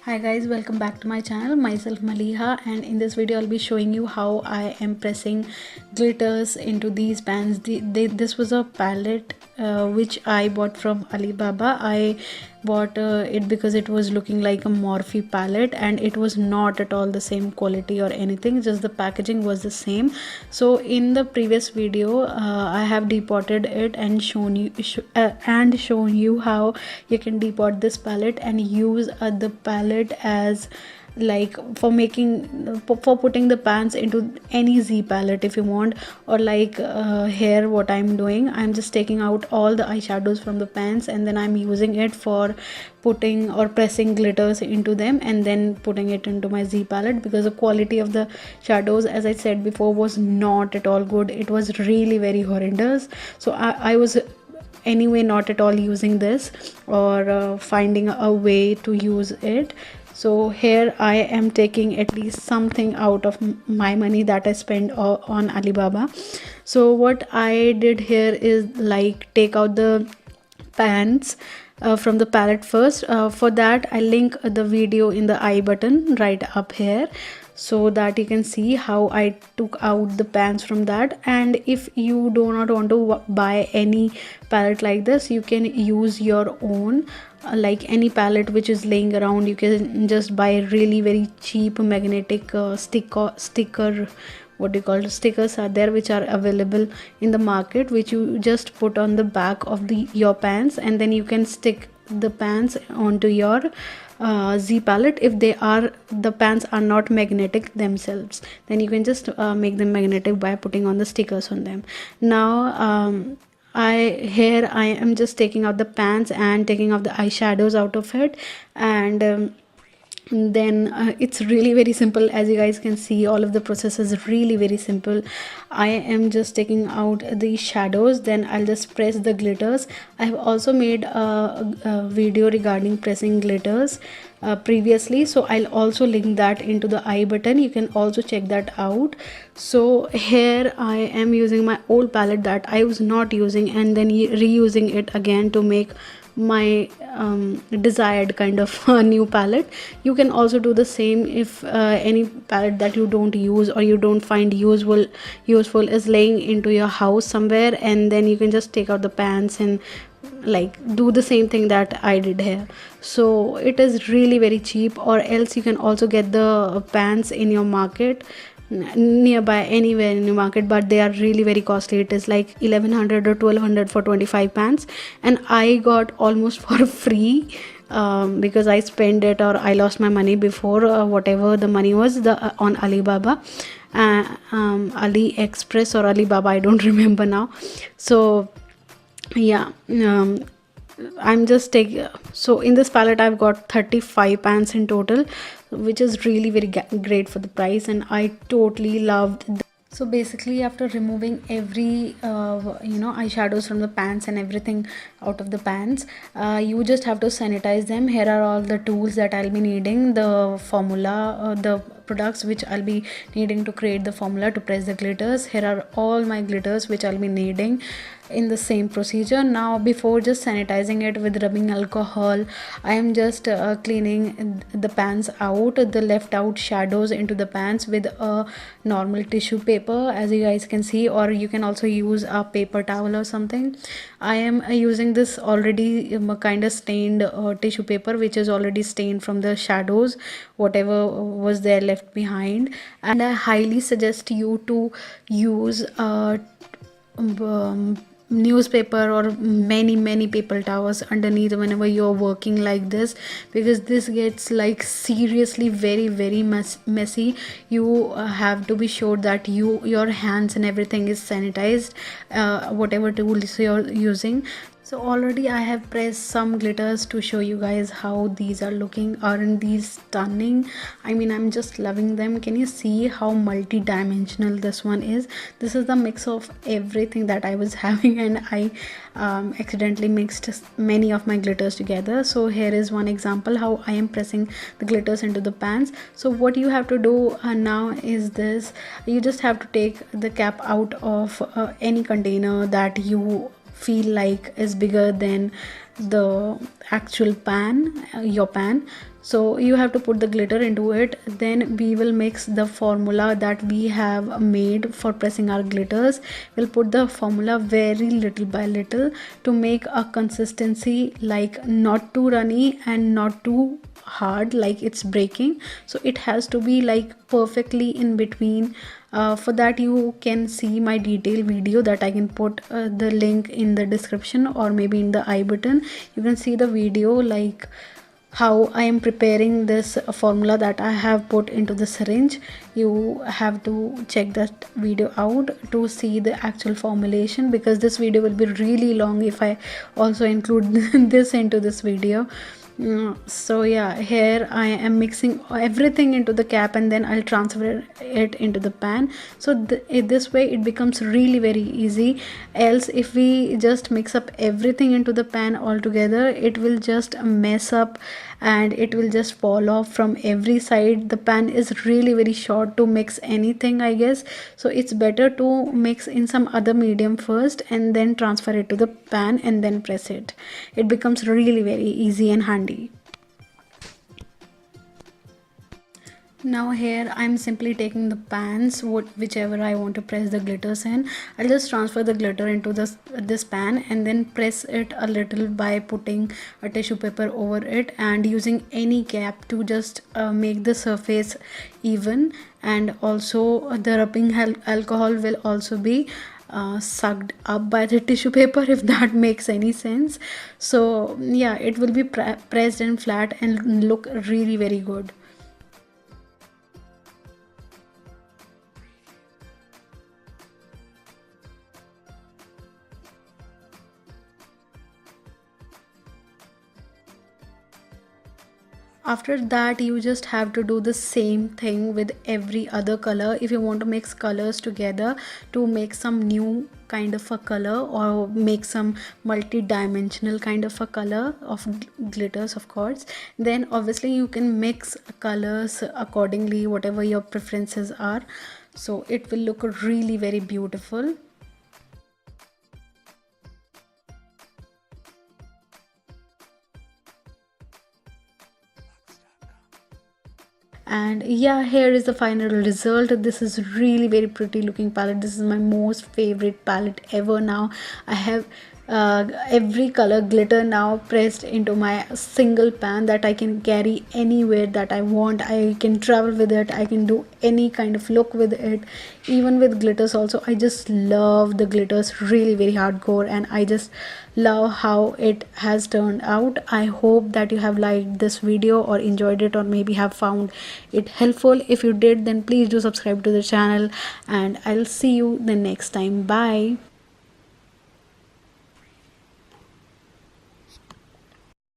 Hi guys, welcome back to my channel. Myself Maliha, and in this video I'll be showing you how I am pressing glitters into these pans. This was a palette which I bought from Alibaba. I bought it because it was looking like a Morphe palette and it was not at all the same quality or anything, just the packaging was the same. So in the previous video I have depotted it and shown you how you can depot this palette and use the palette as like for making for putting the pans into any Z palette if you want, or like here what I'm doing, I'm just taking out all the eyeshadows from the pans and then I'm using it for putting or pressing glitters into them and then putting it into my Z palette, because the quality of the shadows, as I said before, was not at all good. It was really very horrendous. So I was anyway not at all using this or finding a way to use it. So here I am taking at least something out of my money that I spent on Alibaba. So what I did here is like take out the pans from the palette first. For that I link the video in the I button right up here, so that you can see how I took out the pans from that. And if you do not want to buy any palette like this, you can use your own, like any palette which is laying around. You can just buy really very cheap magnetic sticker, what do you call it, stickers are there which are available in the market, which you just put on the back of your pans, and then you can stick the pans onto your Z palette. If the pans are not magnetic themselves, then you can just make them magnetic by putting on the stickers on them. Now I am just taking out the pans and taking out the eyeshadows out of it, and then it's really very simple. As you guys can see, all of the process is really very simple. I am just taking out the shadows, then I'll just press the glitters. I have also made a video regarding pressing glitters previously, so I'll also link that into the I button. You can also check that out. So here I am using my old palette that I was not using and then reusing it again to make my desired kind of new palette. You can also do the same if any palette that you don't use or you don't find useful is laying into your house somewhere, and then you can just take out the pans and like do the same thing that I did here. So it is really very cheap, or else you can also get the pans in your market nearby, anywhere in the market, but they are really very costly. It is like 1100 or 1200 for 25 pans, and I got almost for free because I spent it, or I lost my money before, whatever the money was on Alibaba, AliExpress or Alibaba, I don't remember now. So yeah, I'm just taking, so in this palette I've got 35 pans in total, which is really very great for the price, and I totally loved so basically, after removing every eyeshadows from the pans and everything out of the pans, you just have to sanitize them. Here are all the tools that I'll be needing: the formula, the products which I'll be needing to create the formula to press the glitters. Here are all my glitters which I'll be needing in the same procedure. Now before just sanitizing it with rubbing alcohol, I am just cleaning the pans out, the left out shadows into the pans with a normal tissue paper, as you guys can see, or you can also use a paper towel or something. I am using this already kind of stained tissue paper, which is already stained from the shadows, whatever was there left behind. And I highly suggest you to use newspaper or many paper towels underneath whenever you're working like this, because this gets like seriously very messy. You have to be sure that your hands and everything is sanitized, whatever tools you're using. So already I have pressed some glitters to show you guys how these are looking. Aren't these stunning? I mean, I'm just loving them. Can you see how multi-dimensional this one is? This is the mix of everything that I was having, and I accidentally mixed many of my glitters together. So here is one example how I am pressing the glitters into the pans. So what you have to do now is this: you just have to take the cap out of any container that you feel like is bigger than the actual pan, your pan. So you have to put the glitter into it. Then we will mix the formula that we have made for pressing our glitters. We'll put the formula very little by little to make a consistency like not too runny and not too hard like it's breaking. So it has to be like perfectly in between. For that you can see my detailed video that I can put the link in the description or maybe in the I button. You can see the video like how I am preparing this formula that I have put into the syringe. You have to check that video out to see the actual formulation, because this video will be really long if I also include this into this video. So yeah, here I am mixing everything into the cap and then I'll transfer it into the pan. So this way it becomes really very easy. Else if we just mix up everything into the pan altogether, it will just mess up and it will just fall off from every side. The pan is really very short to mix anything, I guess. So it's better to mix in some other medium first and then transfer it to the pan and then press it. It becomes really very easy and handy. Now here I'm simply taking the pans, whichever I want to press the glitters in. I'll just transfer the glitter into this pan and then press it a little by putting a tissue paper over it and using any cap to just make the surface even. And also the rubbing alcohol will also be sucked up by the tissue paper, if that makes any sense. So yeah, it will be pressed and flat and look really very good. After that you just have to do the same thing with every other color. If you want to mix colors together to make some new kind of a color or make some multi-dimensional kind of a color of glitters, of course, then obviously you can mix colors accordingly, whatever your preferences are. So it will look really very beautiful. And yeah, here is the final result. This is really very pretty looking palette. This is my most favorite palette ever. Now I have every color glitter now pressed into my single pan that I can carry anywhere that I want. I can travel with it, I can do any kind of look with it, even with glitters also. I just love the glitters really very hardcore, and I just love how it has turned out. I hope that you have liked this video or enjoyed it or maybe have found it helpful. If you did, then please do subscribe to the channel and I'll see you the next time. Bye.